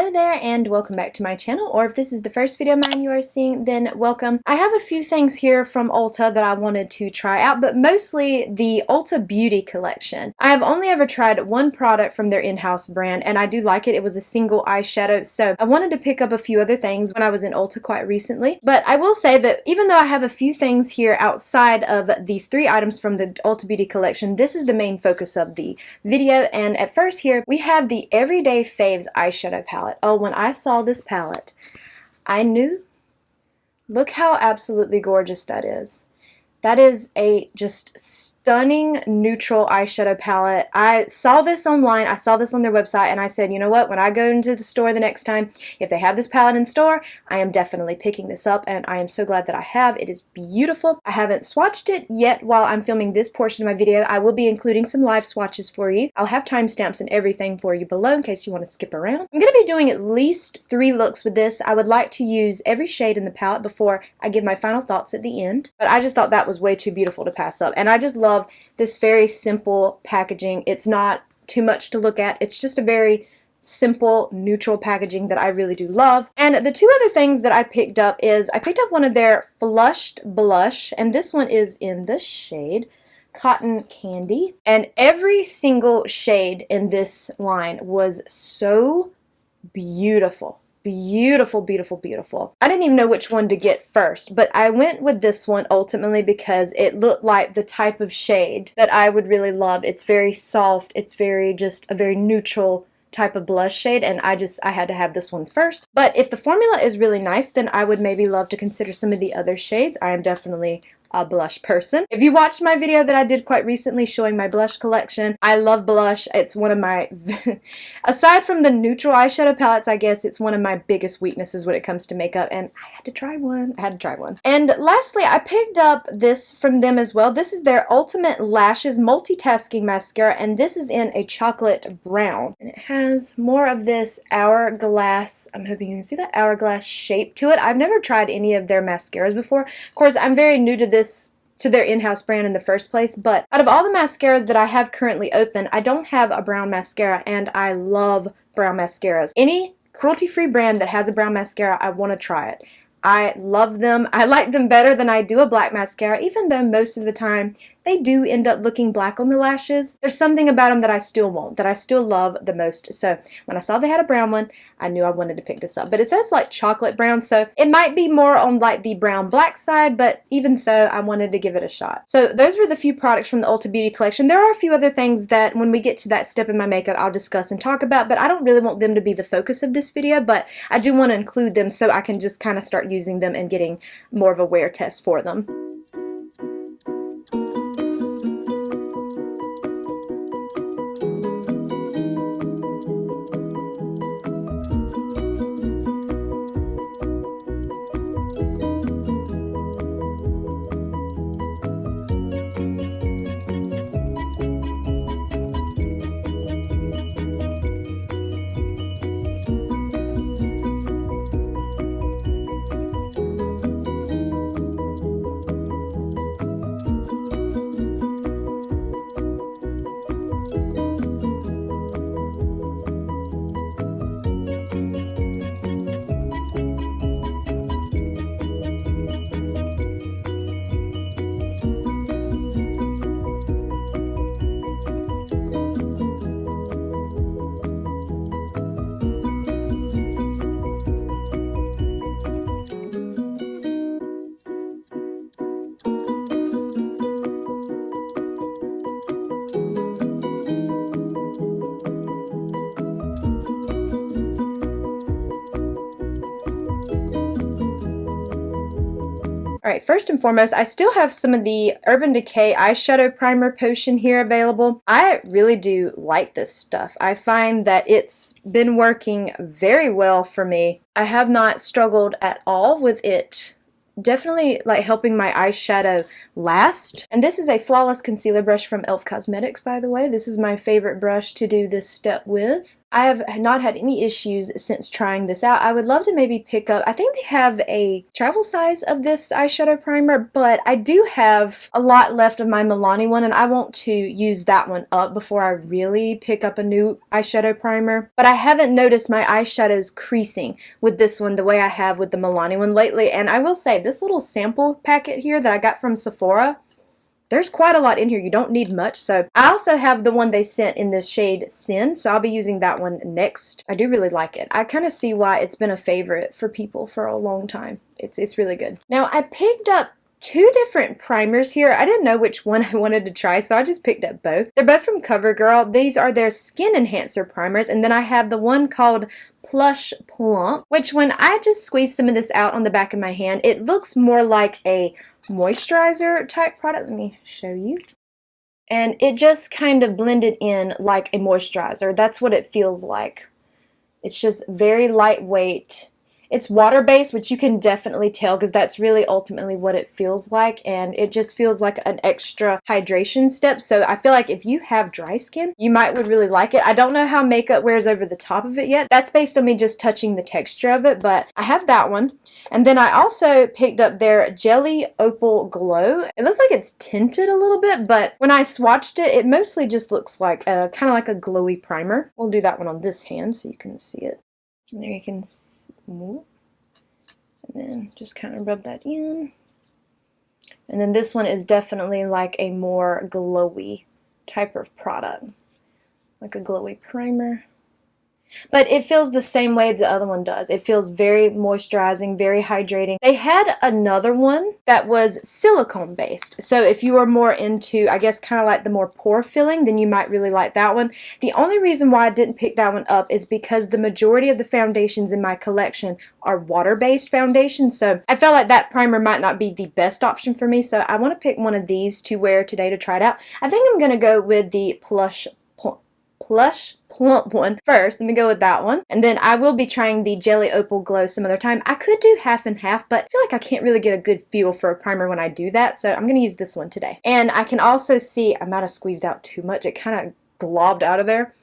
Hello there and welcome back to my channel, or if this is the first video of mine you are seeing, then welcome. I have a few things here from Ulta that I wanted to try out, but mostly the Ulta Beauty collection. I have only ever tried one product from their in-house brand and I do like it. It was a single eyeshadow, so I wanted to pick up a few other things when I was in Ulta quite recently. But I will say that even though I have a few things here outside of these three items from the Ulta Beauty collection, this is the main focus of the video. And at first here we have the Everyday Faves eyeshadow palette. Oh, when I saw this palette, I knew. Look how absolutely gorgeous that is. That is a just stunning neutral eyeshadow palette. I saw this online, I saw this on their website, and I said, you know what, when I go into the store the next time, if they have this palette in store, I am definitely picking this up, and I am so glad that I have. It is beautiful. I haven't swatched it yet while I'm filming this portion of my video. I will be including some live swatches for you. I'll have timestamps and everything for you below in case you want to skip around. I'm going to be doing at least 3 looks with this. I would like to use every shade in the palette before I give my final thoughts at the end, but I just thought that was way too beautiful to pass up. And I just love this very simple packaging. It's not too much to look at. It's just a very simple neutral packaging that I really do love. And the two other things that I picked up is I picked up one of their Flushed Blush, and this one is in the shade Cotton Candy. And every single shade in this line was so beautiful. Beautiful, beautiful, beautiful. I didn't even know which one to get first, but I went with this one ultimately because it looked like the type of shade that I would really love. It's very soft. It's very just a very neutral type of blush shade, and I had to have this one first. But if the formula is really nice, then I would maybe love to consider some of the other shades. I am definitely a blush person. If you watched my video that I did quite recently showing my blush collection, I love blush. It's one of my, aside from the neutral eyeshadow palettes, I guess it's one of my biggest weaknesses when it comes to makeup, and I had to try one. And lastly, I picked up this from them as well. This is their Ultimate Lashes Multitasking Mascara, and this is in a chocolate brown. And it has more of this hourglass, I'm hoping you can see that hourglass shape to it. I've never tried any of their mascaras before. Of course, I'm very new to their in-house brand in the first place, but out of all the mascaras that I have currently open, I don't have a brown mascara, and I love brown mascaras. Any cruelty-free brand that has a brown mascara, I want to try it. I love them. I like them better than I do a black mascara, even though most of the time they do end up looking black on the lashes. There's something about them that I still want, that I still love the most. So when I saw they had a brown one, I knew I wanted to pick this up. But it says like chocolate brown, so it might be more on like the brown black side, but even so, I wanted to give it a shot. So those were the few products from the Ulta Beauty collection. There are a few other things that when we get to that step in my makeup, I'll discuss and talk about, but I don't really want them to be the focus of this video, but I do want to include them so I can just kind of start using them and getting more of a wear test for them. Alright, first and foremost, I still have some of the Urban Decay eyeshadow primer potion here available. I really do like this stuff. I find that it's been working very well for me. I have not struggled at all with it. Definitely like helping my eyeshadow last. And this is a flawless concealer brush from e.l.f. Cosmetics, by the way. This is my favorite brush to do this step with. I have not had any issues since trying this out. I would love to maybe pick up, I think they have a travel size of this eyeshadow primer, but I do have a lot left of my Milani one, and I want to use that one up before I really pick up a new eyeshadow primer. But I haven't noticed my eyeshadows creasing with this one the way I have with the Milani one lately, and I will say this little sample packet here that I got from Sephora, there's quite a lot in here. You don't need much. So I also have the one they sent in this shade Sin, so I'll be using that one next. I do really like it. I kind of see why it's been a favorite for people for a long time. It's really good. Now I picked up two different primers here. I didn't know which one I wanted to try, so I just picked up both. They're both from CoverGirl. These are their Skin Enhancer primers, and then I have the one called Plush Plump, which when I just squeeze some of this out on the back of my hand, it looks more like a moisturizer type product. Let me show you. And it just kind of blended in like a moisturizer. That's what it feels like. It's just very lightweight. It's water-based, which you can definitely tell because that's really ultimately what it feels like, and it just feels like an extra hydration step. So I feel like if you have dry skin, you would really like it. I don't know how makeup wears over the top of it yet. That's based on me just touching the texture of it, but I have that one. And then I also picked up their Jelly Opal Glow. It looks like it's tinted a little bit, but when I swatched it, it mostly just looks like kind of like a glowy primer. We'll do that one on this hand so you can see it. And there you can see, and then just kind of rub that in. And then this one is definitely like a more glowy type of product, like a glowy primer. But it feels the same way the other one does. It feels very moisturizing, very hydrating. They had another one that was silicone based. So if you are more into, I guess, kind of like the more pore filling, then you might really like that one. The only reason why I didn't pick that one up is because the majority of the foundations in my collection are water-based foundations. So I felt like that primer might not be the best option for me. So I want to pick one of these to wear today to try it out. I think I'm going to go with the Plush Plump one first. Let me go with that one. And then I will be trying the Jelly Opal Glow some other time. I could do half and half, but I feel like I can't really get a good feel for a primer when I do that. So I'm going to use this one today. And I can also see I might have squeezed out too much. It kind of globbed out of there.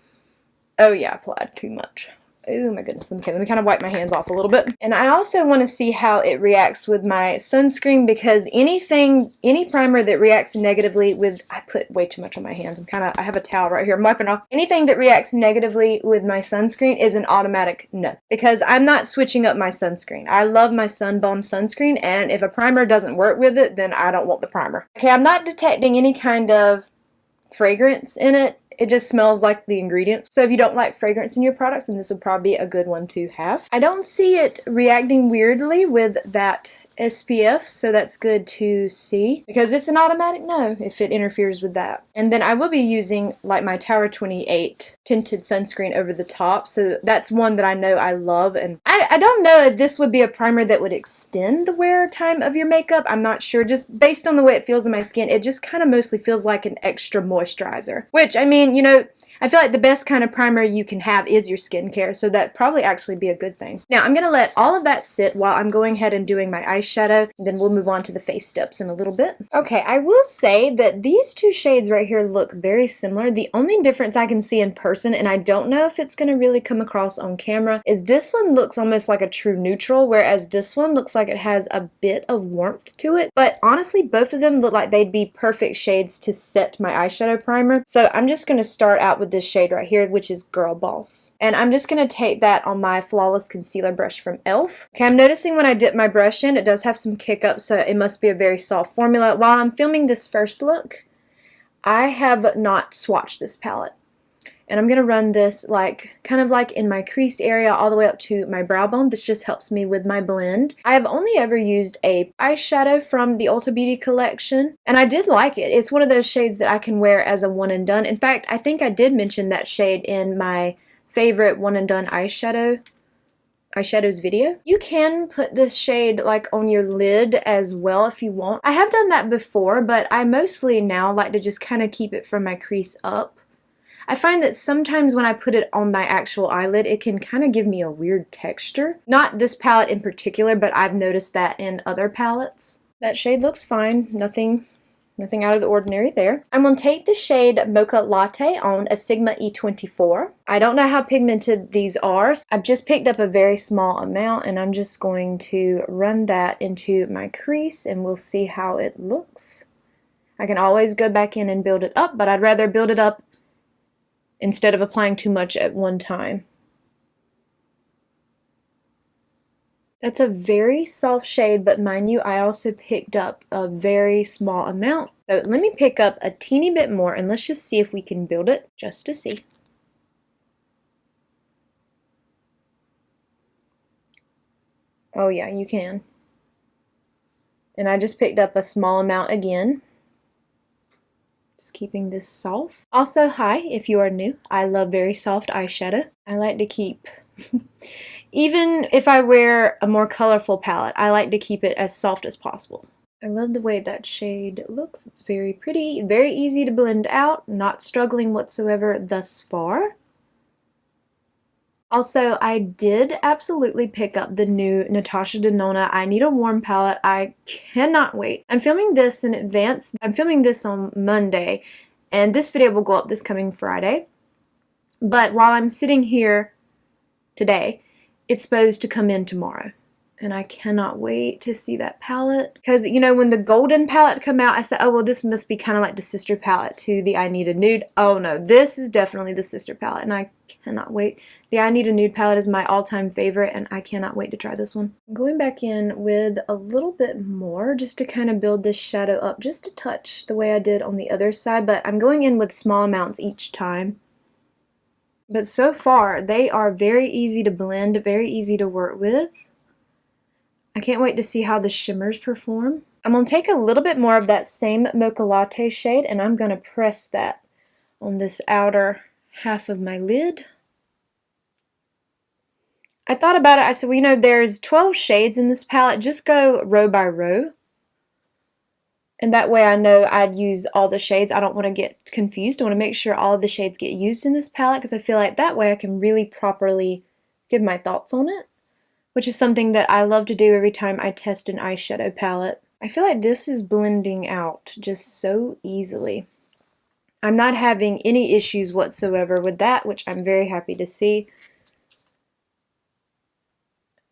Oh yeah, I applied too much. Oh my goodness, okay, let me kind of wipe my hands off a little bit. And I also want to see how it reacts with my sunscreen, because any primer that reacts negatively with, I put way too much on my hands. I have a towel right here, I'm wiping off. Anything that reacts negatively with my sunscreen is an automatic no, because I'm not switching up my sunscreen. I love my Sun Balm sunscreen, and if a primer doesn't work with it, then I don't want the primer. Okay, I'm not detecting any kind of fragrance in it. It just smells like the ingredients. So if you don't like fragrance in your products, then this would probably be a good one to have. I don't see it reacting weirdly with that SPF, so that's good to see, because it's an automatic no if it interferes with that. And then I will be using like my Tower 28 tinted sunscreen over the top, so that's one that I know I love. And I don't know if this would be a primer that would extend the wear time of your makeup. I'm not sure. Just based on the way it feels in my skin, it just kind of mostly feels like an extra moisturizer, which, I mean, you know, I feel like the best kind of primer you can have is your skincare, so that'd probably actually be a good thing. Now I'm going to let all of that sit while I'm going ahead and doing my eyeshadow, and then we'll move on to the face steps in a little bit. Okay, I will say that these two shades right here look very similar. The only difference I can see in person, and I don't know if it's going to really come across on camera, is this one looks almost like a true neutral, whereas this one looks like it has a bit of warmth to it. But honestly, both of them look like they'd be perfect shades to set my eyeshadow primer. So I'm just going to start out with this shade right here, which is Girl Boss. And I'm just going to take that on my Flawless Concealer brush from e.l.f. Okay, I'm noticing when I dip my brush in, it does have some kick up, so it must be a very soft formula. While I'm filming this first look, I have not swatched this palette. And I'm going to run this like kind of like in my crease area all the way up to my brow bone. This just helps me with my blend. I have only ever used a eyeshadow from the Ulta Beauty collection, and I did like it. It's one of those shades that I can wear as a one and done. In fact, I think I did mention that shade in my favorite one and done eyeshadows video. You can put this shade like on your lid as well if you want. I have done that before, but I mostly now like to just kind of keep it from my crease up. I find that sometimes when I put it on my actual eyelid, it can kind of give me a weird texture. Not this palette in particular, but I've noticed that in other palettes. That shade looks fine. Nothing Nothing out of the ordinary there. I'm going to take the shade Mocha Latte on a Sigma E24. I don't know how pigmented these are. I've just picked up a very small amount and I'm just going to run that into my crease and we'll see how it looks. I can always go back in and build it up, but I'd rather build it up instead of applying too much at one time. That's a very soft shade, but mind you, I also picked up a very small amount. So let me pick up a teeny bit more and let's just see if we can build it, just to see. Oh yeah, you can. And I just picked up a small amount again. Just keeping this soft. Also, hi, if you are new, I love very soft eyeshadow. I like to keep, even if I wear a more colorful palette, I like to keep it as soft as possible. I love the way that shade looks. It's very pretty, very easy to blend out, not struggling whatsoever thus far. Also, I did absolutely pick up the new Natasha Denona I Need a Warm palette. I cannot wait. I'm filming this in advance. I'm filming this on Monday, and this video will go up this coming Friday. But while I'm sitting here today, it's supposed to come in tomorrow. And I cannot wait to see that palette. Because, you know, when the golden palette came out, I said, oh, well, this must be kind of like the sister palette to the I Need a Nude. Oh, no, this is definitely the sister palette, and I cannot wait. The I Need a Nude palette is my all-time favorite, and I cannot wait to try this one. I'm going back in with a little bit more just to kind of build this shadow up just a touch the way I did on the other side, but I'm going in with small amounts each time. But so far, they are very easy to blend, very easy to work with. I can't wait to see how the shimmers perform. I'm going to take a little bit more of that same Mocha Latte shade and I'm going to press that on this outer half of my lid. I thought about it, I said, well, you know, there's 12 shades in this palette, just go row by row. And that way I know I'd use all the shades. I don't want to get confused. I want to make sure all of the shades get used in this palette because I feel like that way I can really properly give my thoughts on it, which is something that I love to do every time I test an eyeshadow palette. I feel like this is blending out just so easily. I'm not having any issues whatsoever with that, which I'm very happy to see.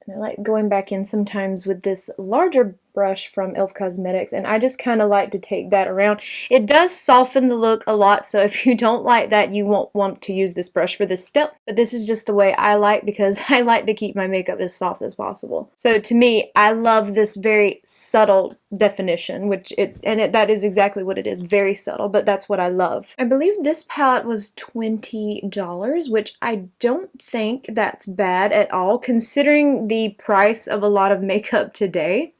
And I like going back in sometimes with this larger brush from e.l.f. Cosmetics, and I just kind of like to take that around. It does soften the look a lot, so if you don't like that, you won't want to use this brush for this step, but this is just the way I like because I like to keep my makeup as soft as possible. So to me, I love this very subtle definition, that is exactly what it is, very subtle, but that's what I love. I believe this palette was $20, which I don't think that's bad at all, considering the price of a lot of makeup today.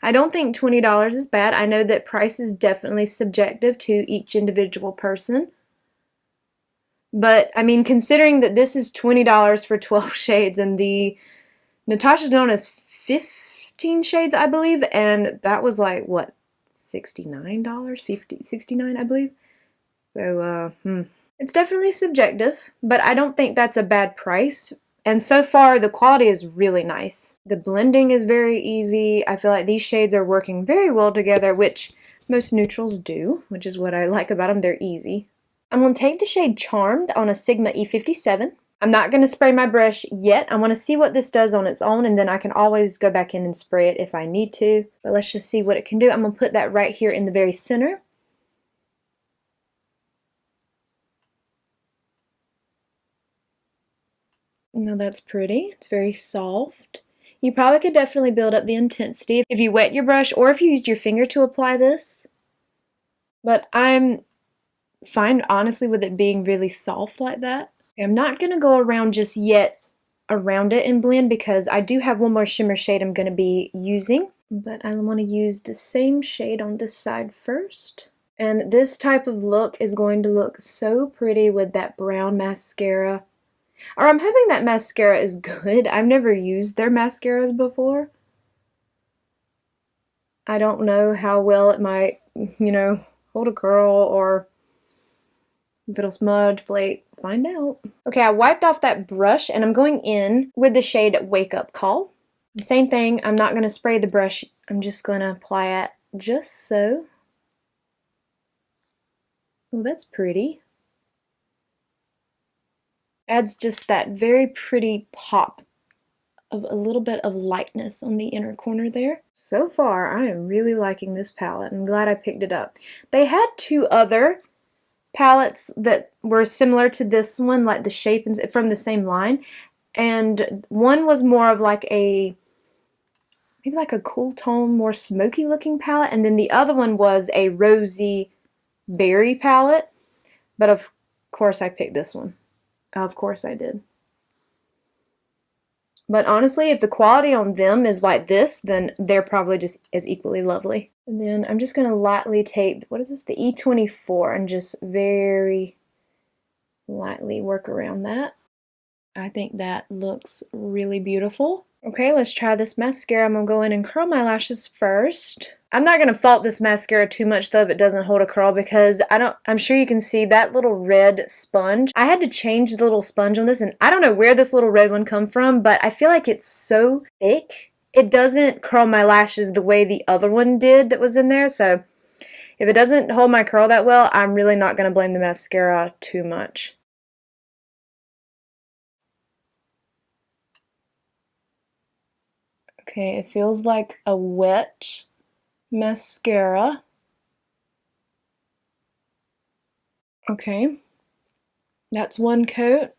I don't think $20 is bad. I know that price is definitely subjective to each individual person. But, I mean, considering that this is $20 for 12 shades and the Natasha Denona is 15 shades, I believe, and that was like, what, $69? $69, I believe. So, it's definitely subjective, but I don't think that's a bad price. And so far, the quality is really nice. The blending is very easy. I feel like these shades are working very well together, which most neutrals do, which is what I like about them. They're easy. I'm going to take the shade Charmed on a Sigma E57. I'm not going to spray my brush yet. I want to see what this does on its own, and then I can always go back in and spray it if I need to. But let's just see what it can do. I'm going to put that right here in the very center. Now that's pretty. It's very soft. You probably could definitely build up the intensity if you wet your brush or if you used your finger to apply this. But I'm fine, honestly, with it being really soft like that. I'm not going to go around just yet around it and blend because I do have one more shimmer shade I'm going to be using. But I want to use the same shade on this side first. And this type of look is going to look so pretty with that brown mascara. Or I'm hoping that mascara is good. I've never used their mascaras before. I don't know how well it might, you know, hold a curl or if it'll smudge, flake. Find out. Okay, I wiped off that brush and I'm going in with the shade Wake Up Call. Same thing, I'm not going to spray the brush. I'm just going to apply it just so. Oh, that's pretty. Adds just that very pretty pop of a little bit of lightness on the inner corner there. So far, I am really liking this palette. I'm glad I picked it up. They had two other palettes that were similar to this one, like the shape and from the same line, and one was more of like a maybe like a cool tone, more smoky looking palette, and then the other one was a rosy berry palette. But of course I picked this one. Of course I did. But honestly, if the quality on them is like this, then they're probably just as equally lovely. And then I'm just going to lightly take, what is this, the E24, and just very lightly work around that. I think that looks really beautiful. Okay, let's try this mascara. I'm going to go in and curl my lashes first. I'm not going to fault this mascara too much though if it doesn't hold a curl, because I'm sure you can see that little red sponge. I had to change the little sponge on this, and I don't know where this little red one come from, but I feel like it's so thick. It doesn't curl my lashes the way the other one did that was in there, so if it doesn't hold my curl that well, I'm really not going to blame the mascara too much. Okay, it feels like a wet mascara. Okay, that's one coat,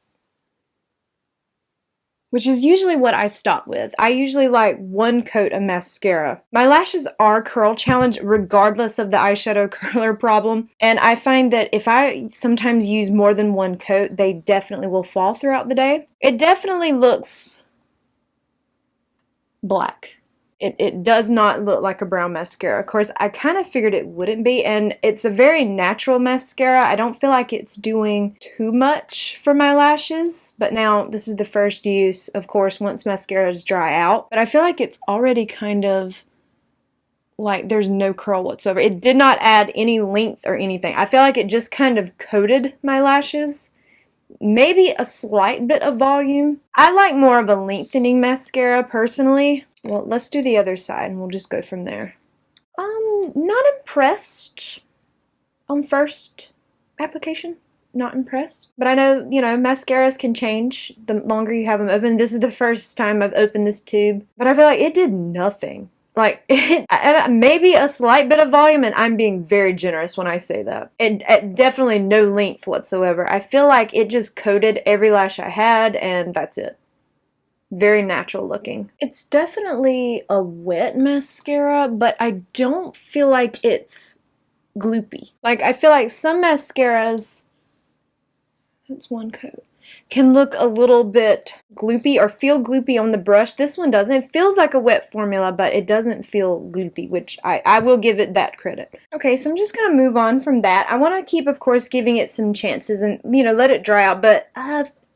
which is usually what I stop with. I usually like one coat of mascara. My lashes are curl challenged regardless of the eyeshadow curler problem, and I find that if I sometimes use more than one coat, they definitely will fall throughout the day. It definitely looks black. It does not look like a brown mascara. Of course, I kind of figured it wouldn't be, and it's a very natural mascara. I don't feel like it's doing too much for my lashes, but now this is the first use, of course, once mascaras dry out. But I feel like it's already kind of like there's no curl whatsoever. It did not add any length or anything. I feel like it just kind of coated my lashes. Maybe a slight bit of volume. I like more of a lengthening mascara personally. Well, let's do the other side and we'll just go from there. Not impressed on first application. Not impressed. But I know, you know, mascaras can change the longer you have them open. This is the first time I've opened this tube, but I feel like it did nothing. Like, maybe a slight bit of volume, and I'm being very generous when I say that. It definitely no length whatsoever. I feel like it just coated every lash I had, and that's it. Very natural looking. It's definitely a wet mascara, but I don't feel like it's gloopy. Like, I feel like some mascaras, that's one coat, can look a little bit gloopy or feel gloopy on the brush. This one doesn't. It feels like a wet formula, but it doesn't feel gloopy, which I will give it that credit. Okay, so I'm just going to move on from that. I want to keep, of course, giving it some chances and, you know, let it dry out, but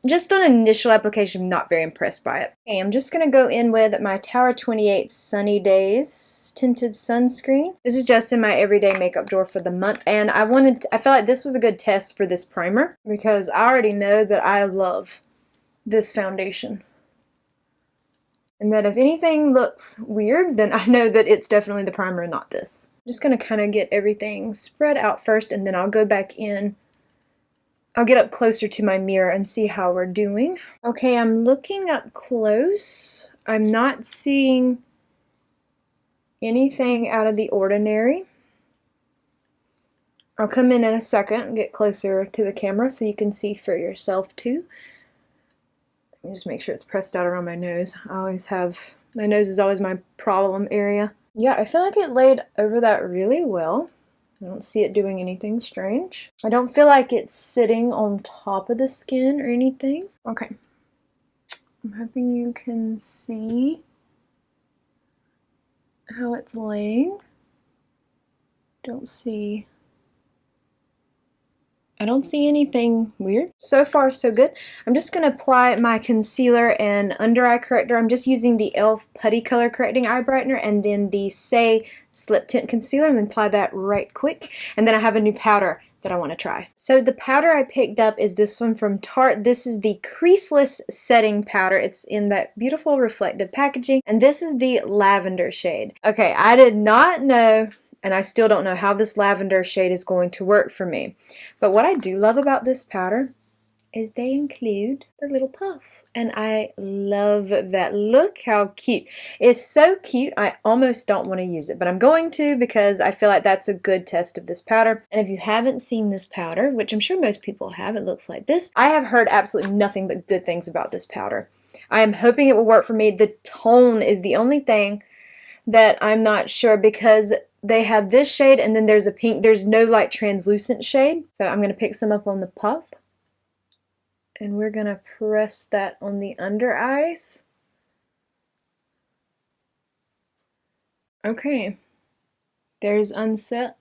just on initial application, I'm not very impressed by it. Okay, I'm just going to go in with my Tower 28 Sunny Days Tinted Sunscreen. This is just in my everyday makeup drawer for the month, and I felt like this was a good test for this primer because I already know that I love this foundation. And that if anything looks weird, then I know that it's definitely the primer and not this. I'm just going to kind of get everything spread out first, and then I'll go back in. I'll get up closer to my mirror and see how we're doing. Okay, I'm looking up close. I'm not seeing anything out of the ordinary. I'll come in a second and get closer to the camera so you can see for yourself too. Let me just make sure it's pressed out around my nose. My nose is always my problem area. Yeah, I feel like it laid over that really well. I don't see it doing anything strange. I don't feel like it's sitting on top of the skin or anything. Okay. I'm hoping you can see how it's laying. I don't see anything weird. So far, so good. I'm just going to apply my concealer and under eye corrector. I'm just using the e.l.f. Putty Color Correcting Eye Brightener and then the Say Slip Tint Concealer, and apply that right quick. And then I have a new powder that I want to try. So the powder I picked up is this one from Tarte. This is the Creaseless Setting Powder. It's in that beautiful reflective packaging, and this is the lavender shade. Okay, I did not know and I still don't know how this lavender shade is going to work for me. But what I do love about this powder is they include the little puff, and I love that. Look how cute. It's so cute, I almost don't want to use it, but I'm going to because I feel like that's a good test of this powder. And if you haven't seen this powder, which I'm sure most people have, it looks like this. I have heard absolutely nothing but good things about this powder. I am hoping it will work for me. The tone is the only thing that I'm not sure, because they have this shade and then there's a pink. There's no like translucent shade. So I'm going to pick some up on the puff. And we're going to press that on the under eyes. Okay. There's unset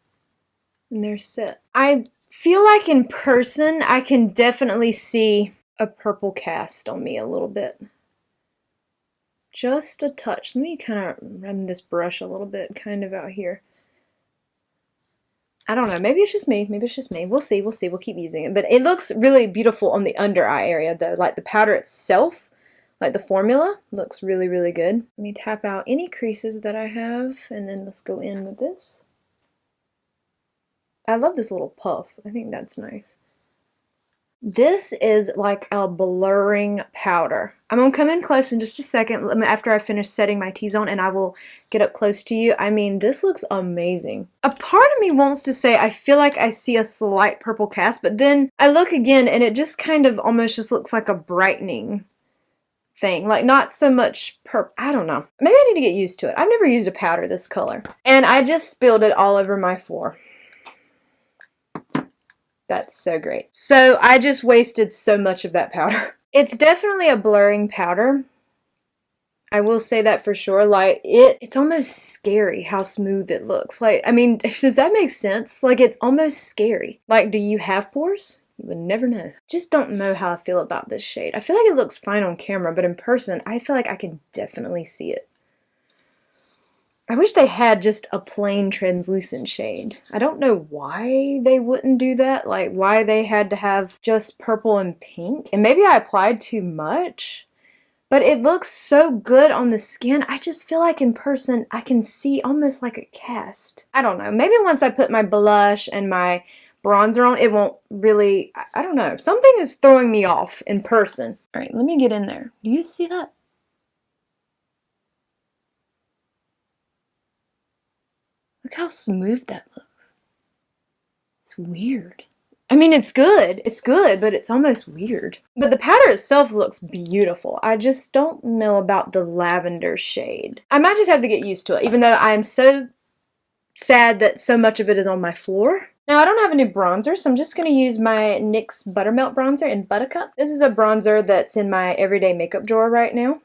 and there's set. I feel like in person I can definitely see a purple cast on me a little bit. Just a touch. Let me kind of run this brush a little bit kind of out here. I don't know, maybe it's just me, maybe it's just me. We'll see, we'll keep using it. But it looks really beautiful on the under eye area though. Like the powder itself, like the formula, looks really, really good. Let me tap out any creases that I have, and then let's go in with this. I love this little puff. I think that's nice. This is like a blurring powder. I'm going to come in close in just a second after I finish setting my T-zone, and I will get up close to you. I mean, this looks amazing. A part of me wants to say I feel like I see a slight purple cast, but then I look again and it just kind of almost just looks like a brightening thing. Like not so much purple. I don't know. Maybe I need to get used to it. I've never used a powder this color. And I just spilled it all over my floor. That's so great. So I just wasted so much of that powder. It's definitely a blurring powder. I will say that for sure. Like it's almost scary how smooth it looks. Like, I mean, does that make sense? Like it's almost scary. Like, do you have pores? You would never know. Just don't know how I feel about this shade. I feel like it looks fine on camera, but in person, I feel like I can definitely see it. I wish they had just a plain translucent shade. I don't know why they wouldn't do that, like why they had to have just purple and pink. And maybe I applied too much, but it looks so good on the skin. I just feel like in person I can see almost like a cast. I don't know, maybe once I put my blush and my bronzer on, it won't really, I don't know. Something is throwing me off in person. All right, let me get in there. Do you see that? Look how smooth that looks. It's weird. I mean, it's good, but it's almost weird. But the powder itself looks beautiful. I just don't know about the lavender shade. I might just have to get used to it, even though I'm so sad that so much of it is on my floor. Now, I don't have a new bronzer, so I'm just going to use my NYX Buttermelt bronzer in Buttercup. This is a bronzer that's in my everyday makeup drawer right now.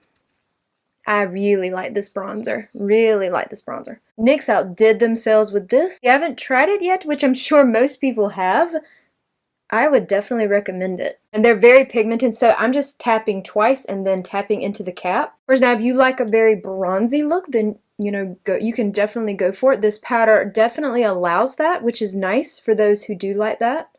I really like this bronzer. Really like this bronzer. NYX outdid themselves with this. If you haven't tried it yet, which I'm sure most people have, I would definitely recommend it. And they're very pigmented, so I'm just tapping twice and then tapping into the cap. Whereas now, if you like a very bronzy look, then you can definitely go for it. This powder definitely allows that, which is nice for those who do like that.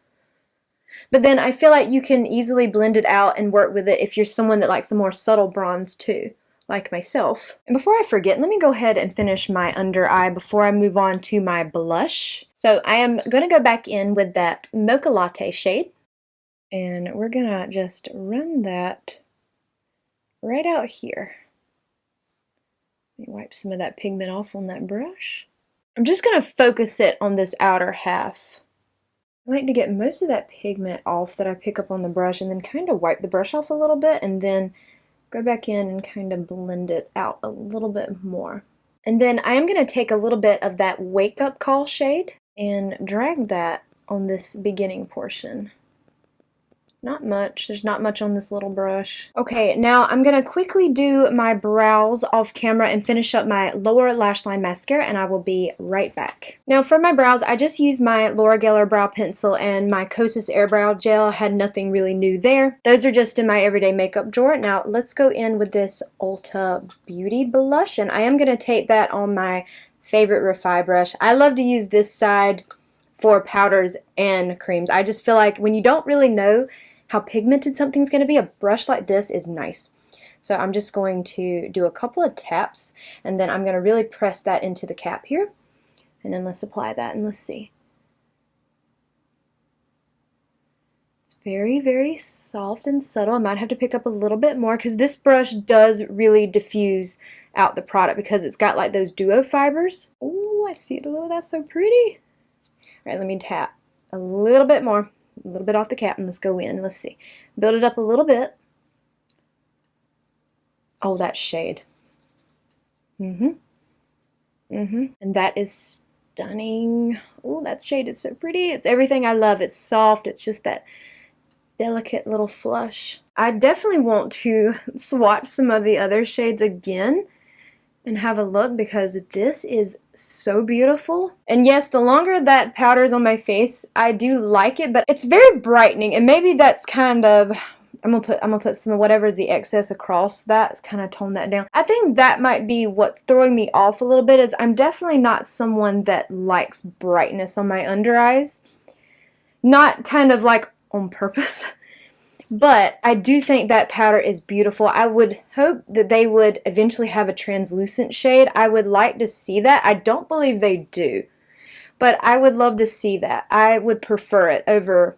But then I feel like you can easily blend it out and work with it if you're someone that likes a more subtle bronze too, like myself. And before I forget, let me go ahead and finish my under eye before I move on to my blush. So I am going to go back in with that Mocha Latte shade, and we're going to just run that right out here. Let me wipe some of that pigment off on that brush. I'm just going to focus it on this outer half. I like to get most of that pigment off that I pick up on the brush and then kind of wipe the brush off a little bit and then go back in and kind of blend it out a little bit more. And then I am going to take a little bit of that Wake Up Call shade and drag that on this beginning portion. Not much. There's not much on this little brush. Okay, now I'm going to quickly do my brows off camera and finish up my lower lash line mascara, and I will be right back. Now for my brows, I just used my Laura Geller brow pencil and my Kosas Airbrow gel. Had nothing really new there. Those are just in my everyday makeup drawer. Now let's go in with this Ulta Beauty blush, and I am going to take that on my favorite Refi brush. I love to use this side for powders and creams. I just feel like when you don't really know how pigmented something's going to be, a brush like this is nice. So I'm just going to do a couple of taps, and then I'm going to really press that into the cap here. And then let's apply that and let's see. It's very, very soft and subtle. I might have to pick up a little bit more because this brush does really diffuse out the product because it's got like those duo fibers. Oh, I see it a little. That's so pretty. All right, let me tap a little bit more, a little bit off the cap, and let's go in. Let's see. Build it up a little bit. Oh, that shade. And that is stunning. Oh, that shade is so pretty. It's everything I love. It's soft. It's just that delicate little flush. I definitely want to swatch some of the other shades again and have a look because this is so beautiful. And yes, the longer that powder is on my face, I do like it, but it's very brightening, and maybe that's kind of, I'm gonna put some of whatever is the excess across that, kind of tone that down. I think that might be what's throwing me off a little bit, is I'm definitely not someone that likes brightness on my under eyes. Not kind of like on purpose. But I do think that powder is beautiful. I would hope that they would eventually have a translucent shade. I would like to see that. I don't believe they do, but I would love to see that. I would prefer it over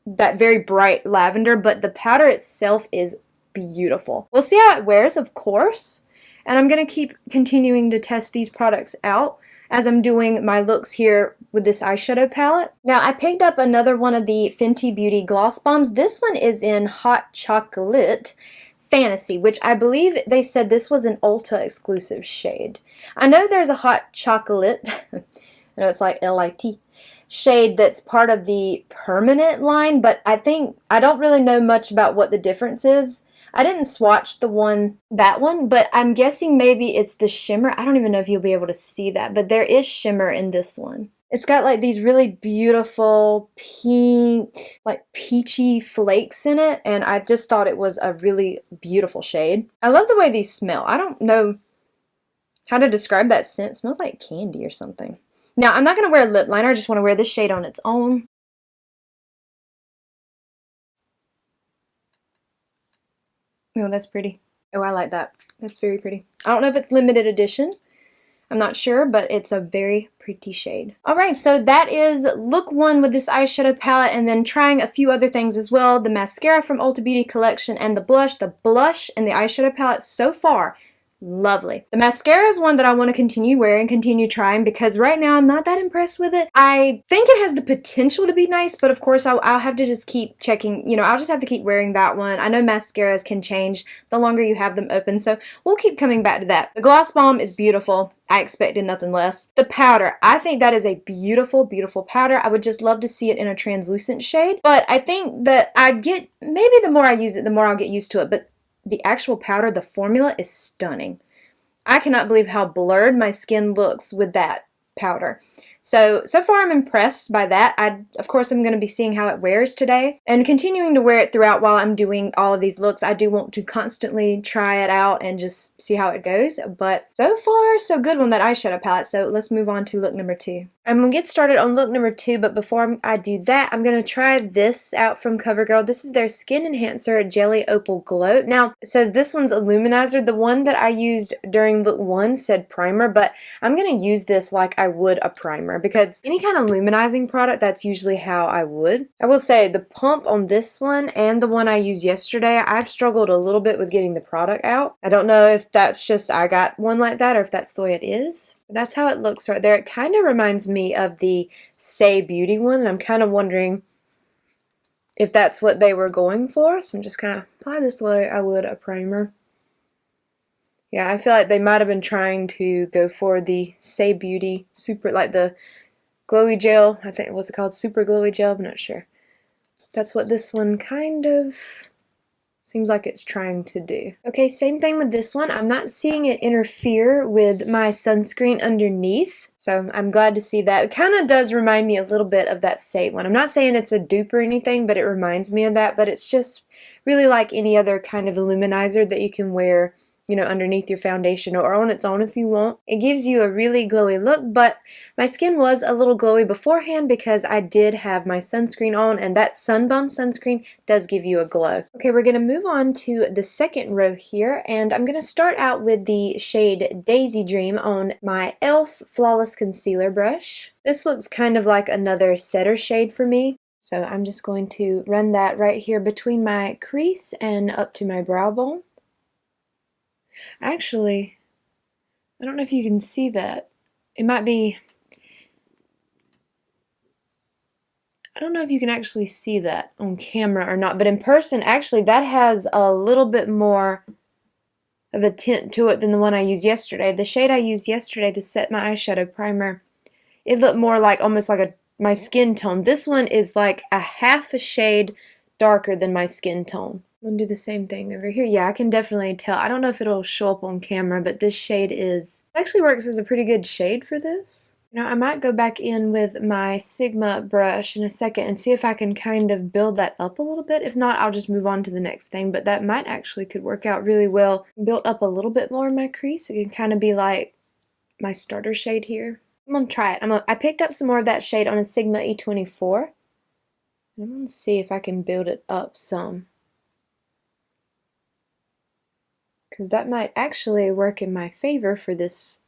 that very bright lavender, but the powder itself is beautiful. We'll see how it wears, of course, and I'm going to keep continuing to test these products out as I'm doing my looks here with this eyeshadow palette. Now, I picked up another one of the Fenty Beauty gloss bombs. This one is in Hot Chocolate Fantasy, which I believe they said this was an Ulta exclusive shade. I know there's a Hot Chocolate, I know it's like L-I-T, shade that's part of the permanent line, but I don't really know much about what the difference is. I didn't swatch that one, but I'm guessing maybe it's the shimmer. I don't even know if you'll be able to see that, but there is shimmer in this one. It's got like these really beautiful pink, like peachy flakes in it, and I just thought it was a really beautiful shade. I love the way these smell. I don't know how to describe that scent. It smells like candy or something. Now, I'm not going to wear a lip liner. I just want to wear this shade on its own. Oh, that's pretty. Oh, I like that. That's very pretty. I don't know if it's limited edition. I'm not sure, but it's a very pretty shade. Alright, so that is look one with this eyeshadow palette, and then trying a few other things as well. The mascara from Ulta Beauty collection and the blush. The blush and the eyeshadow palette so far, lovely. The mascara is one that I want to continue wearing, continue trying, because right now I'm not that impressed with it. I think it has the potential to be nice, but of course I'll have to just keep checking, you know, I'll just have to keep wearing that one. I know mascaras can change the longer you have them open, so we'll keep coming back to that. The gloss bomb is beautiful. I expected nothing less. The powder, I think that is a beautiful, beautiful powder. I would just love to see it in a translucent shade, but I think that maybe the more I use it, the more I'll get used to it, but the actual powder, the formula is stunning. I cannot believe how blurred my skin looks with that powder. So far I'm impressed by that. Of course, I'm going to be seeing how it wears today and continuing to wear it throughout while I'm doing all of these looks. I do want to constantly try it out and just see how it goes. But so far, so good on that eyeshadow palette. So let's move on to look number 2. I'm going to get started on look number 2, but before I do that, I'm going to try this out from CoverGirl. This is their Skin Enhancer Jelly Opal Glow. Now, it says this one's a luminizer. The one that I used during look 1 said primer, but I'm going to use this like I would a primer, because any kind of luminizing product, that's usually how I would. I will say the pump on this one and the one I used yesterday, I've struggled a little bit with getting the product out. I don't know if that's just I got one like that or if that's the way it is. But that's how it looks right there. It kind of reminds me of the Say Beauty one, and I'm kind of wondering if that's what they were going for. So I'm just kind of apply this the way I would a primer. Yeah, I feel like they might have been trying to go for the Say Beauty super, like the glowy gel. I think, what's it called? Super glowy gel? I'm not sure. That's what this one kind of seems like it's trying to do. Okay, same thing with this one. I'm not seeing it interfere with my sunscreen underneath, so I'm glad to see that. It kind of does remind me a little bit of that Say one. I'm not saying it's a dupe or anything, but it reminds me of that, but it's just really like any other kind of illuminizer that you can wear, you know, underneath your foundation or on its own if you want. It gives you a really glowy look, but my skin was a little glowy beforehand because I did have my sunscreen on, and that Sun Bum sunscreen does give you a glow. Okay, we're going to move on to the second row here, and I'm going to start out with the shade Daydream on my e.l.f. Flawless Concealer brush. This looks kind of like another setter shade for me. So I'm just going to run that right here between my crease and up to my brow bone. Actually, I don't know if you can see that. It might be, I don't know if you can actually see that on camera or not, but in person, actually, that has a little bit more of a tint to it than the one I used yesterday. The shade I used yesterday to set my eyeshadow primer, it looked more like almost like my skin tone. This one is like a half a shade darker than my skin tone. I'm going to do the same thing over here. Yeah, I can definitely tell. I don't know if it'll show up on camera, but this shade actually works as a pretty good shade for this. You know, I might go back in with my Sigma brush in a second and see if I can kind of build that up a little bit. If not, I'll just move on to the next thing, but that might actually could work out really well. Built up a little bit more in my crease. It can kind of be like my starter shade here. I'm going to try it. I picked up some more of that shade on a Sigma E24. I'm going to see if I can build it up some, because that might actually work in my favor for this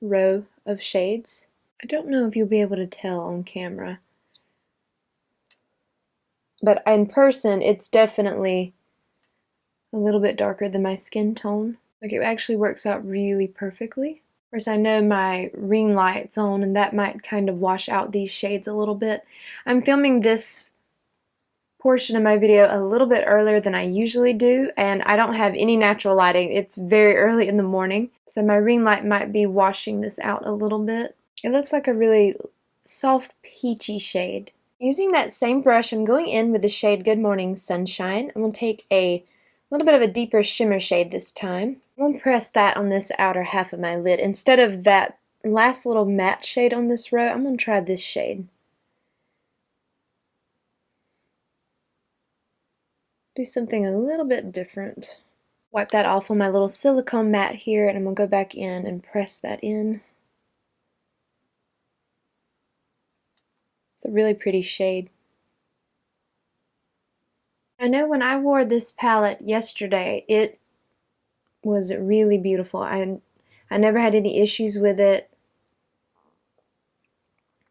row of shades. I don't know if you'll be able to tell on camera, but in person it's definitely a little bit darker than my skin tone. Like, it actually works out really perfectly. Of course, I know my ring light's on, and that might kind of wash out these shades a little bit. I'm filming this portion of my video a little bit earlier than I usually do, and I don't have any natural lighting. It's very early in the morning, so my ring light might be washing this out a little bit. It looks like a really soft peachy shade. Using that same brush, I'm going in with the shade Good Morning Sunshine. I'm going to take a little bit of a deeper shimmer shade this time. I'm going to press that on this outer half of my lid. Instead of that last little matte shade on this row, I'm going to try this shade. Do something a little bit different. Wipe that off on my little silicone mat here, and I'm going to go back in and press that in. It's a really pretty shade. I know when I wore this palette yesterday, it was really beautiful. I never had any issues with it.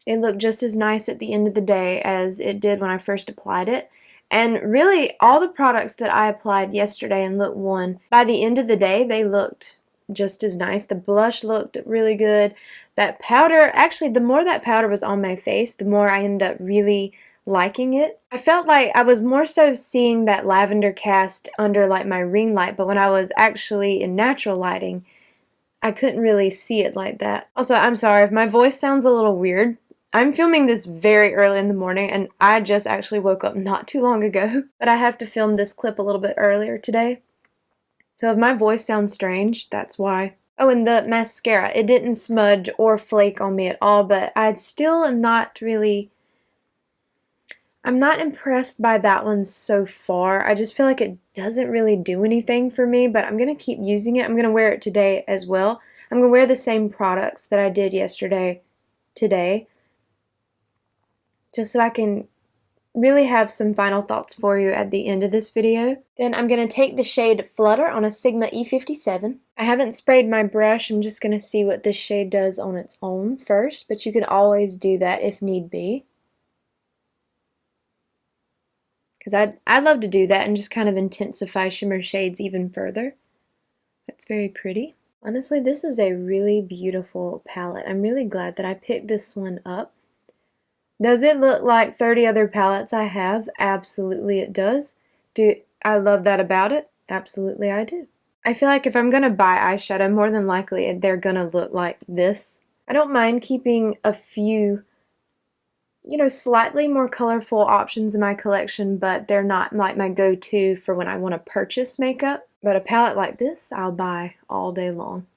It looked just as nice at the end of the day as it did when I first applied it. And really, all the products that I applied yesterday in look 1, by the end of the day, they looked just as nice. The blush looked really good. That powder, actually, the more that powder was on my face, the more I ended up really liking it. I felt like I was more so seeing that lavender cast under like my ring light, but when I was actually in natural lighting, I couldn't really see it like that. Also, I'm sorry if my voice sounds a little weird. I'm filming this very early in the morning, and I just actually woke up not too long ago, but I have to film this clip a little bit earlier today. So if my voice sounds strange, that's why. Oh, and the mascara, it didn't smudge or flake on me at all, but I still am not really, I'm not impressed by that one so far. I just feel like it doesn't really do anything for me, but I'm going to keep using it. I'm going to wear it today as well. I'm going to wear the same products that I did yesterday today, just so I can really have some final thoughts for you at the end of this video. Then I'm going to take the shade Flutter on a Sigma E57. I haven't sprayed my brush. I'm just going to see what this shade does on its own first, but you can always do that if need be. Because I'd love to do that and just kind of intensify shimmer shades even further. That's very pretty. Honestly, this is a really beautiful palette. I'm really glad that I picked this one up. Does it look like 30 other palettes I have? Absolutely it does. Do I love that about it? Absolutely I do. I feel like if I'm going to buy eyeshadow, more than likely they're going to look like this. I don't mind keeping a few, you know, slightly more colorful options in my collection, but they're not like my go-to for when I want to purchase makeup. But a palette like this, I'll buy all day long.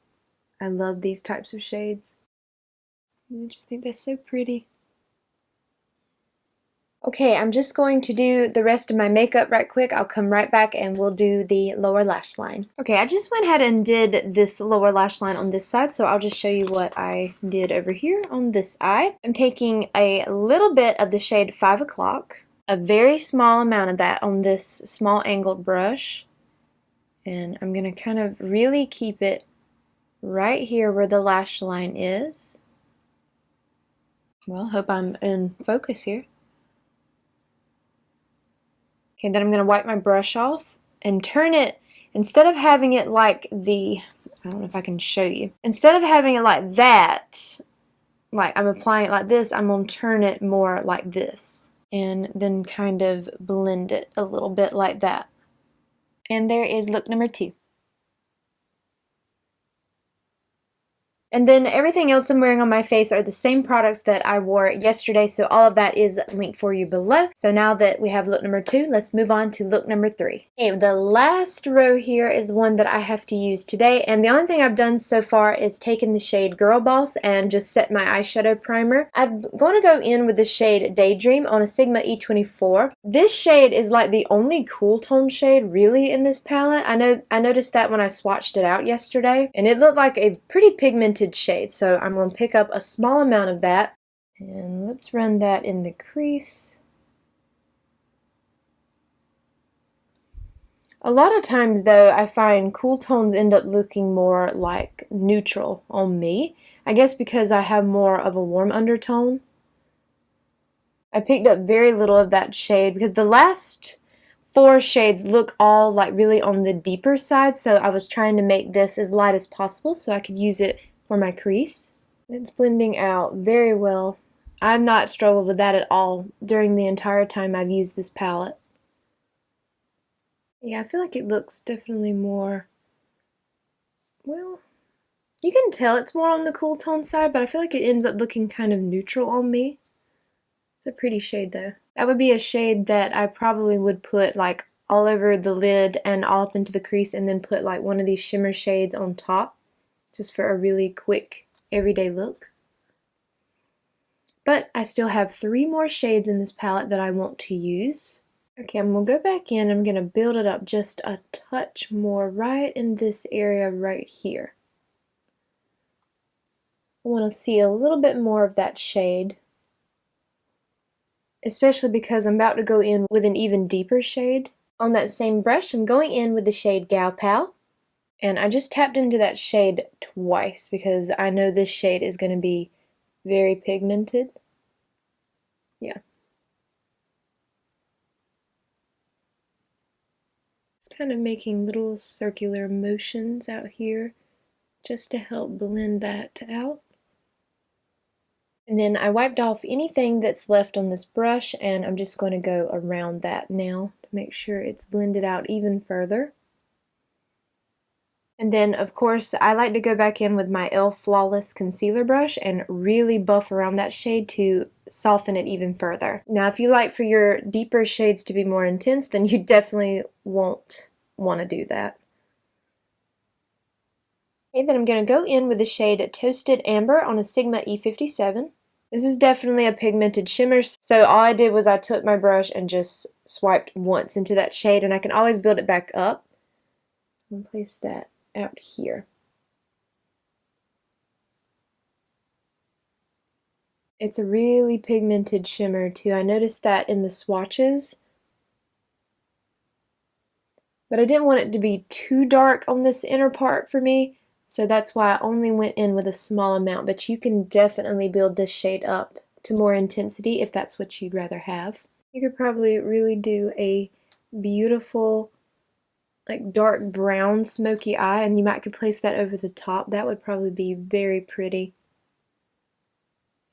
I love these types of shades. I just think they're so pretty. Okay, I'm just going to do the rest of my makeup right quick. I'll come right back and we'll do the lower lash line. Okay, I just went ahead and did this lower lash line on this side, so I'll just show you what I did over here on this eye. I'm taking a little bit of the shade 5 o'clock, a very small amount of that on this small angled brush, and I'm going to kind of really keep it right here where the lash line is. Well, hope I'm in focus here. Okay, then I'm going to wipe my brush off and turn it, instead of having it like I don't know if I can show you. Instead of having it like that, like I'm applying it like this, I'm going to turn it more like this. And then kind of blend it a little bit like that. And there is look number 2. And then everything else I'm wearing on my face are the same products that I wore yesterday, so all of that is linked for you below. So now that we have look number 2, let's move on to look number 3. Okay, the last row here is the one that I have to use today, and the only thing I've done so far is taken the shade Girl Boss and just set my eyeshadow primer. I'm going to go in with the shade Daydream on a Sigma E24. This shade is like the only cool tone shade really in this palette. I noticed that when I swatched it out yesterday, and it looked like a pretty pigmented shade, so I'm going to pick up a small amount of that and let's run that in the crease. A lot of times though, I find cool tones end up looking more like neutral on me. I guess because I have more of a warm undertone. I picked up very little of that shade because the last 4 shades look all like really on the deeper side, so I was trying to make this as light as possible so I could use it for my crease. It's blending out very well. I've not struggled with that at all during the entire time I've used this palette. Yeah, I feel like it looks definitely more, well, you can tell it's more on the cool tone side, but I feel like it ends up looking kind of neutral on me. It's a pretty shade though. That would be a shade that I probably would put like all over the lid and all up into the crease, and then put like one of these shimmer shades on top just for a really quick everyday look. But I still have 3 more shades in this palette that I want to use. Okay, I'm going to go back in. I'm going to build it up just a touch more right in this area right here. I want to see a little bit more of that shade, especially because I'm about to go in with an even deeper shade. On that same brush, I'm going in with the shade Gal Pal. And I just tapped into that shade twice because I know this shade is going to be very pigmented. Yeah. Just kind of making little circular motions out here just to help blend that out. And then I wiped off anything that's left on this brush, and I'm just going to go around that now to make sure it's blended out even further. And then, of course, I like to go back in with my e.l.f. Flawless Concealer brush and really buff around that shade to soften it even further. Now, if you like for your deeper shades to be more intense, then you definitely won't want to do that. Okay, then I'm going to go in with the shade Toasted Amber on a Sigma E57. This is definitely a pigmented shimmer, so all I did was I took my brush and just swiped once into that shade, and I can always build it back up. And place that out here. It's a really pigmented shimmer too. I noticed that in the swatches, but I didn't want it to be too dark on this inner part for me, so that's why I only went in with a small amount. But you can definitely build this shade up to more intensity if that's what you'd rather have. You could probably really do a beautiful like dark brown smoky eye, and you might could place that over the top. That would probably be very pretty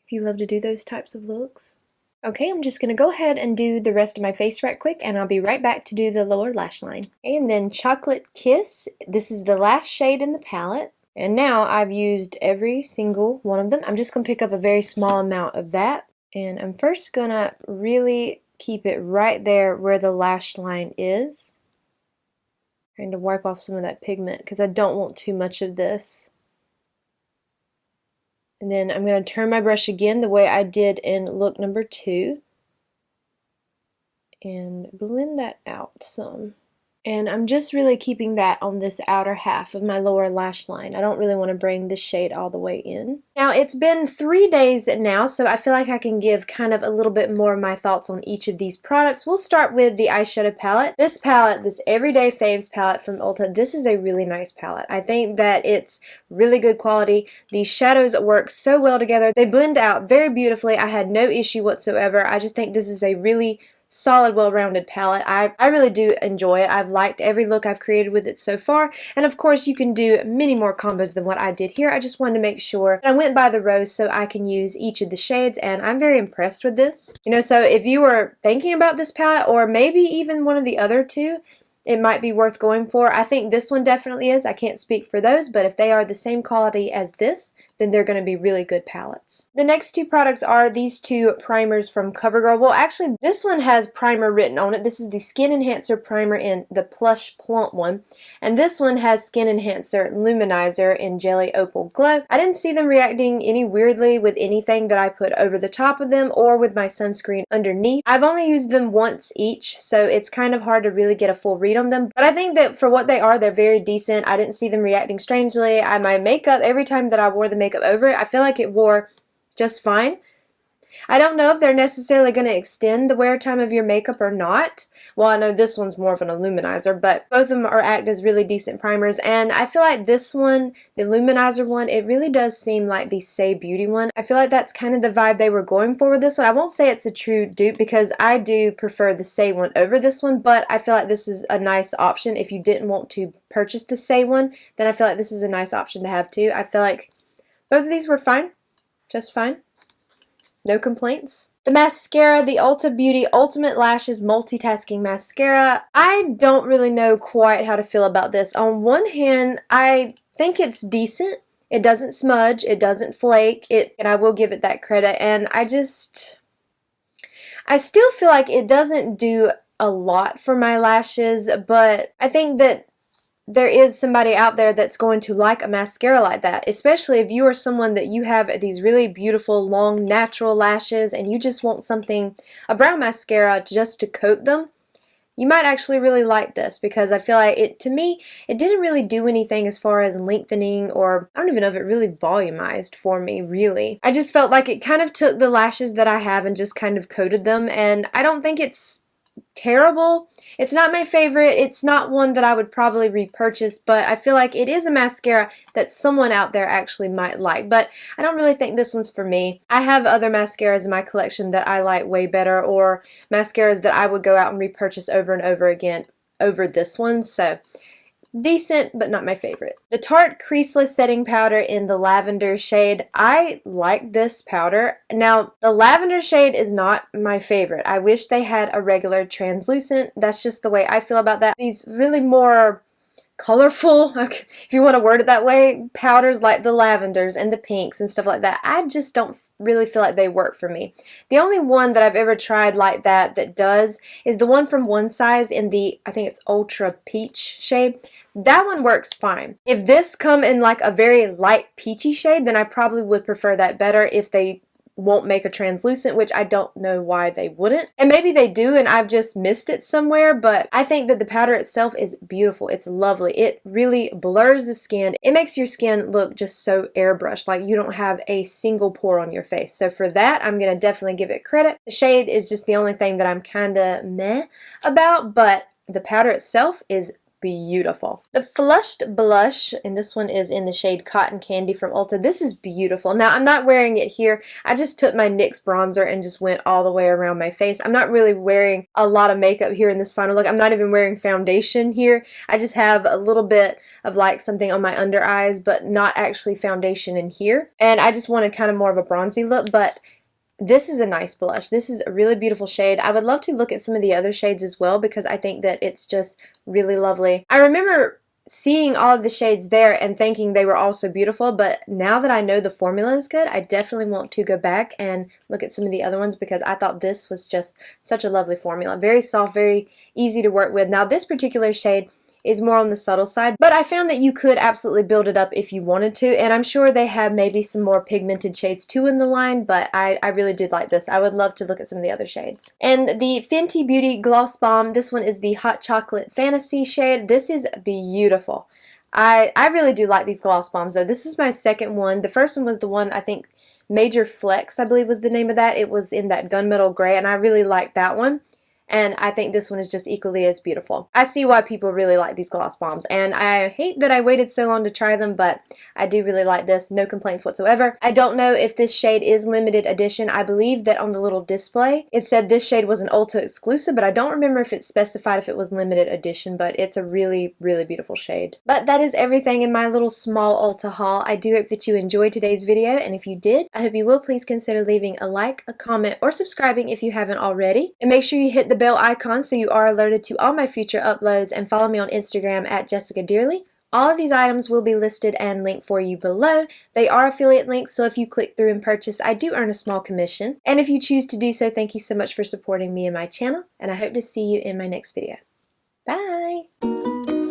if you love to do those types of looks. Okay, I'm just going to go ahead and do the rest of my face right quick, and I'll be right back to do the lower lash line. And then Chocolate Kiss, this is the last shade in the palette, and now I've used every single one of them. I'm just going to pick up a very small amount of that, and I'm first going to really keep it right there where the lash line is. Trying to wipe off some of that pigment because I don't want too much of this. And then I'm going to turn my brush again the way I did in look number 2. and blend that out some. And I'm just really keeping that on this outer half of my lower lash line. I don't really want to bring the shade all the way in. Now, it's been 3 days now, so I feel like I can give kind of a little bit more of my thoughts on each of these products. We'll start with the eyeshadow palette. This palette, this Everyday Faves palette from Ulta, this is a really nice palette. I think that it's really good quality. These shadows work so well together. They blend out very beautifully. I had no issue whatsoever. I just think this is a really solid, well-rounded palette. I really do enjoy it. I've liked every look I've created with it so far, and of course you can do many more combos than what I did here. I just wanted to make sure I went by the rows so I can use each of the shades, and I'm very impressed with this. You know, so if you were thinking about this palette, or maybe even one of the other two, it might be worth going for. I think this one definitely is. I can't speak for those, but if they are the same quality as this, then they're going to be really good palettes. The next two products are these two primers from CoverGirl. Well, actually, this one has primer written on it. This is the Skin Enhancer Primer in the Plush Plump one, and this one has Skin Enhancer Luminizer in Jelly Opal Glow. I didn't see them reacting any weirdly with anything that I put over the top of them or with my sunscreen underneath. I've only used them once each, so it's kind of hard to really get a full read on them, but I think that for what they are, they're very decent. I didn't see them reacting strangely. My makeup, every time that I wore the makeup over it, I feel like it wore just fine. I don't know if they're necessarily going to extend the wear time of your makeup or not. Well, I know this one's more of an illuminizer, but both of them act as really decent primers, and I feel like this one, the illuminizer one, it really does seem like the Say Beauty one. I feel like that's kind of the vibe they were going for with this one. I won't say it's a true dupe because I do prefer the Say one over this one, but I feel like this is a nice option. If you didn't want to purchase the Say one, then I feel like this is a nice option to have too. I feel like both of these were fine, just fine. No complaints. The mascara, the Ulta Beauty Ultimate Lashes Multitasking Mascara. I don't really know quite how to feel about this. On one hand, I think it's decent. It doesn't smudge, it doesn't flake, and I will give it that credit. And I still feel like it doesn't do a lot for my lashes, but I think that there is somebody out there that's going to like a mascara like that, especially if you are someone that you have these really beautiful, long, natural lashes and you just want something, a brown mascara just to coat them. You might actually really like this because I feel like to me, it didn't really do anything as far as lengthening, or I don't even know if it really volumized for me, really. I just felt like it kind of took the lashes that I have and just kind of coated them, and I don't think it's terrible. It's not my favorite. It's not one that I would probably repurchase, but I feel like it is a mascara that someone out there actually might like, but I don't really think this one's for me. I have other mascaras in my collection that I like way better, or mascaras that I would go out and repurchase over and over again over this one, so decent, but not my favorite. The Tarte Creaseless Setting Powder in the Lavender shade. I like this powder. Now, the lavender shade is not my favorite. I wish they had a regular translucent. That's just the way I feel about that. These really more colorful, if you want to word it that way, powders like the lavenders and the pinks and stuff like that, I just don't really feel like they work for me. The only one that I've ever tried like that does is the one from One Size in the, I think it's Ultra Peach shade. That one works fine. If this come in like a very light peachy shade, then I probably would prefer that better if they won't make a translucent, which I don't know why they wouldn't. And maybe they do and I've just missed it somewhere, but I think that the powder itself is beautiful. It's lovely. It really blurs the skin. It makes your skin look just so airbrushed, like you don't have a single pore on your face. So for that, I'm going to definitely give it credit. The shade is just the only thing that I'm kind of meh about, but the powder itself is beautiful. The Flushed Blush, and this one is in the shade Cotton Candy from Ulta. This is beautiful. Now, I'm not wearing it here. I just took my NYX bronzer and just went all the way around my face. I'm not really wearing a lot of makeup here in this final look. I'm not even wearing foundation here. I just have a little bit of like something on my under eyes, but not actually foundation in here. And I just wanted kind of more of a bronzy look, but this is a nice blush. This is a really beautiful shade. I would love to look at some of the other shades as well because I think that it's just really lovely. I remember seeing all of the shades there and thinking they were all so beautiful, but now that I know the formula is good, I definitely want to go back and look at some of the other ones because I thought this was just such a lovely formula. Very soft, very easy to work with. Now this particular shade, is more on the subtle side, but I found that you could absolutely build it up if you wanted to, and I'm sure they have maybe some more pigmented shades too in the line, but I really did like this. I would love to look at some of the other shades. And the Fenty Beauty Gloss Bomb, this one is the Hot Chocolate Fantasy shade. This is beautiful. I really do like these gloss bombs though. This is my second one. The first one was the one, I think, Major Flex, I believe was the name of that. It was in that gunmetal gray, and I really liked that one. And I think this one is just equally as beautiful. I see why people really like these gloss bombs, and I hate that I waited so long to try them, but I do really like this. No complaints whatsoever. I don't know if this shade is limited edition. I believe that on the little display it said this shade was an Ulta exclusive, but I don't remember if it specified if it was limited edition, but it's a really, really beautiful shade. But that is everything in my little small Ulta haul. I do hope that you enjoyed today's video, and if you did, I hope you will please consider leaving a like, a comment, or subscribing if you haven't already. And make sure you hit the bell icon so you are alerted to all my future uploads, and follow me on Instagram at jessicadeerly. All of these items will be listed and linked for you below. They are affiliate links, so if you click through and purchase, I do earn a small commission. And if you choose to do so, thank you so much for supporting me and my channel, and I hope to see you in my next video. Bye!